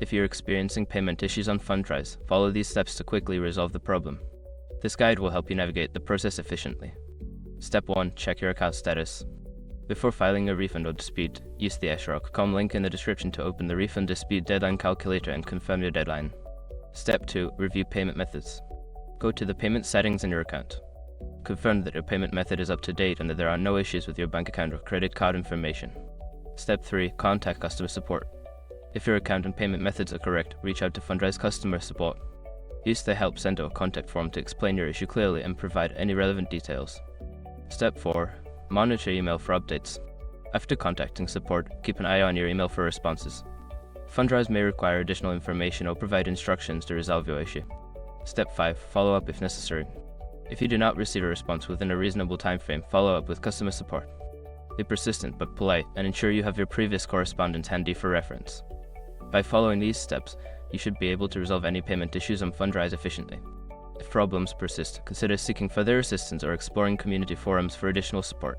If you're experiencing payment issues on Fundrise, follow these steps to quickly resolve the problem. This guide will help you navigate the process efficiently. Step 1. Check your account status. Before filing a refund or dispute, use the shrok.com link in the description to open the refund dispute deadline calculator and confirm your deadline. Step 2. Review payment methods. Go to the payment settings in your account. Confirm that your payment method is up to date and that there are no issues with your bank account or credit card information. Step 3. Contact customer support. If your account and payment methods are correct, reach out to Fundrise customer support. Use the Help Center or contact form to explain your issue clearly and provide any relevant details. Step 4. Monitor email for updates. After contacting support, keep an eye on your email for responses. Fundrise may require additional information or provide instructions to resolve your issue. Step 5. Follow up if necessary. If you do not receive a response within a reasonable time frame, follow up with customer support. Be persistent but polite and ensure you have your previous correspondence handy for reference. By following these steps, you should be able to resolve any payment issues on Fundrise efficiently. If problems persist, consider seeking further assistance or exploring community forums for additional support.